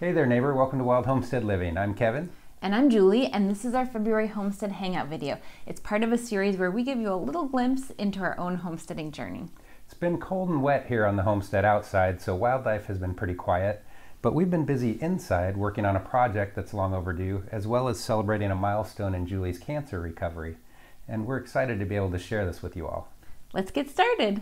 Hey there neighbor, welcome to Wild Homestead Living. I'm Kevin. And I'm Julie, and this is our February Homestead Hangout video. It's part of a series where we give you a little glimpse into our own homesteading journey. It's been cold and wet here on the homestead outside, so wildlife has been pretty quiet. But we've been busy inside working on a project that's long overdue, as well as celebrating a milestone in Julie's cancer recovery. And we're excited to be able to share this with you all. Let's get started.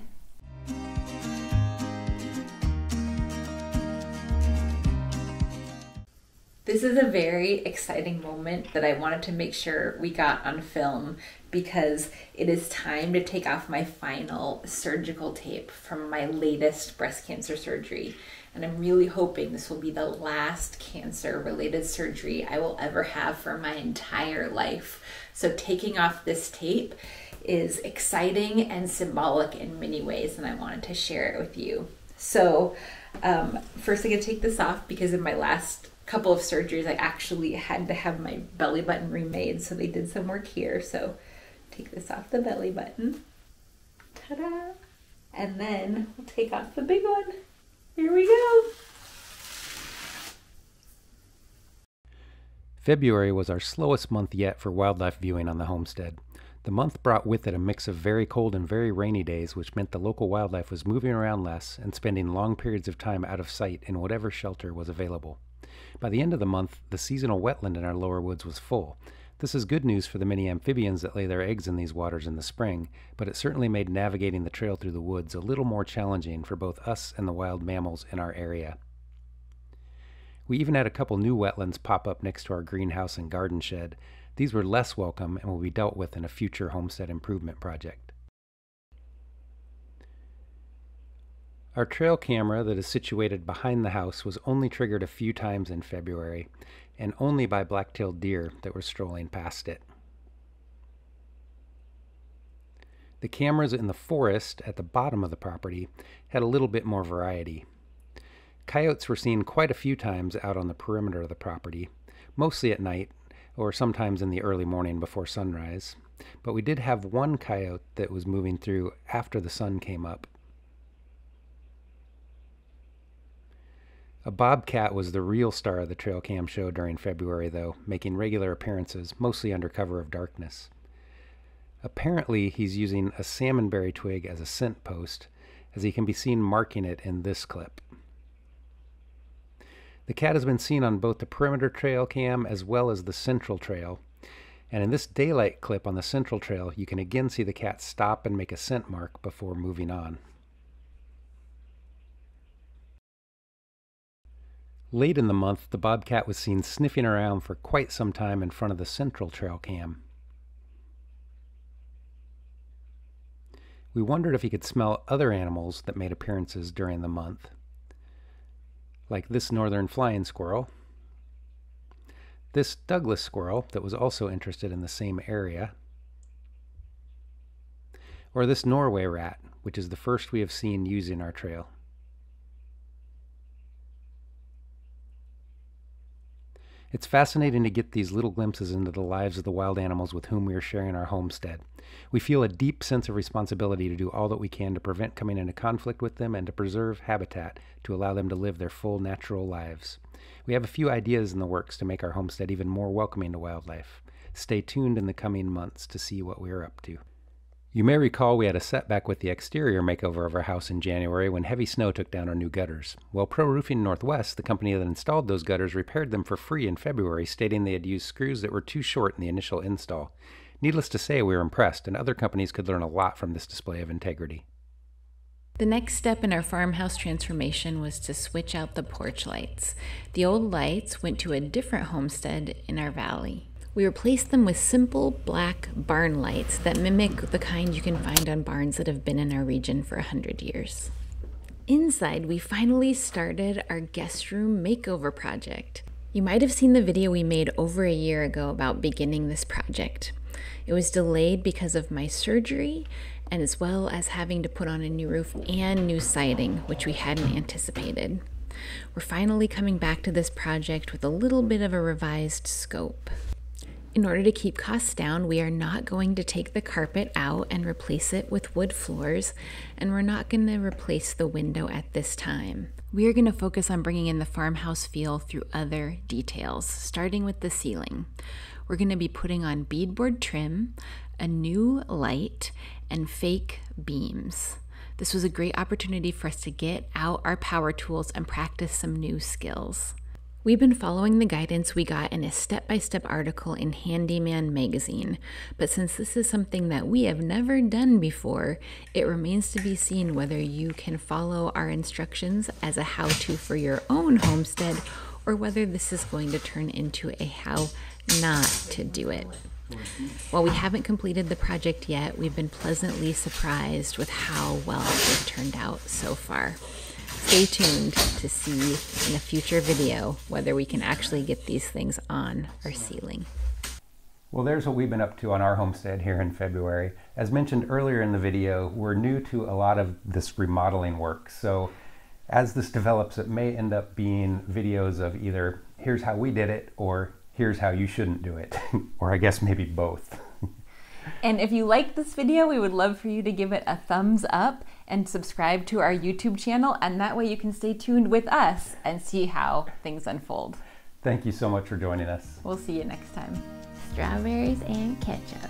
This is a very exciting moment that I wanted to make sure we got on film because it is time to take off my final surgical tape from my latest breast cancer surgery. And I'm really hoping this will be the last cancer-related surgery I will ever have for my entire life. So taking off this tape is exciting and symbolic in many ways, and I wanted to share it with you. So first I'm gonna take this off because in my last couple of surgeries I actually had to have my belly button remade, so they did some work here. So take this off the belly button, ta-da, and then we'll take off the big one. Here we go. February was our slowest month yet for wildlife viewing on the homestead. The month brought with it a mix of very cold and very rainy days, which meant the local wildlife was moving around less and spending long periods of time out of sight in whatever shelter was available. By the end of the month, the seasonal wetland in our lower woods was full. This is good news for the many amphibians that lay their eggs in these waters in the spring, but it certainly made navigating the trail through the woods a little more challenging for both us and the wild mammals in our area. We even had a couple new wetlands pop up next to our greenhouse and garden shed. These were less welcome and will be dealt with in a future homestead improvement project. Our trail camera that is situated behind the house was only triggered a few times in February, and only by black-tailed deer that were strolling past it. The cameras in the forest at the bottom of the property had a little bit more variety. Coyotes were seen quite a few times out on the perimeter of the property, mostly at night, or sometimes in the early morning before sunrise, but we did have one coyote that was moving through after the sun came up. A bobcat was the real star of the trail cam show during February, though, making regular appearances, mostly under cover of darkness. Apparently, he's using a salmonberry twig as a scent post, as he can be seen marking it in this clip. The cat has been seen on both the perimeter trail cam as well as the central trail, and in this daylight clip on the central trail, you can again see the cat stop and make a scent mark before moving on. Late in the month, the bobcat was seen sniffing around for quite some time in front of the central trail cam. We wondered if he could smell other animals that made appearances during the month, like this northern flying squirrel, this Douglas squirrel that was also interested in the same area, or this Norway rat, which is the first we have seen using our trail. It's fascinating to get these little glimpses into the lives of the wild animals with whom we are sharing our homestead. We feel a deep sense of responsibility to do all that we can to prevent coming into conflict with them and to preserve habitat to allow them to live their full natural lives. We have a few ideas in the works to make our homestead even more welcoming to wildlife. Stay tuned in the coming months to see what we are up to. You may recall we had a setback with the exterior makeover of our house in January when heavy snow took down our new gutters. Well, Pro Roofing Northwest, the company that installed those gutters, repaired them for free in February, stating they had used screws that were too short in the initial install. Needless to say, we were impressed, and other companies could learn a lot from this display of integrity. The next step in our farmhouse transformation was to switch out the porch lights. The old lights went to a different homestead in our valley. We replaced them with simple black barn lights that mimic the kind you can find on barns that have been in our region for 100 years. Inside, we finally started our guest room makeover project. You might have seen the video we made over a year ago about beginning this project. It was delayed because of my surgery and as well as having to put on a new roof and new siding, which we hadn't anticipated. We're finally coming back to this project with a little bit of a revised scope. In order to keep costs down, we are not going to take the carpet out and replace it with wood floors, and we're not going to replace the window at this time. We are going to focus on bringing in the farmhouse feel through other details, starting with the ceiling. We're going to be putting on beadboard trim, a new light, and fake beams. This was a great opportunity for us to get out our power tools and practice some new skills. We've been following the guidance we got in a step-by-step article in Handyman magazine, but since this is something that we have never done before, it remains to be seen whether you can follow our instructions as a how-to for your own homestead, or whether this is going to turn into a how not to do it. While we haven't completed the project yet, we've been pleasantly surprised with how well it turned out so far. Stay tuned to see in a future video whether we can actually get these things on our ceiling. Well, there's what we've been up to on our homestead here in February. As mentioned earlier in the video, we're new to a lot of this remodeling work. So as this develops, it may end up being videos of either here's how we did it or here's how you shouldn't do it, or I guess maybe both. And if you liked this video, we would love for you to give it a thumbs up and subscribe to our YouTube channel, and that way you can stay tuned with us and see how things unfold. Thank you so much for joining us. We'll see you next time. Strawberries and ketchup.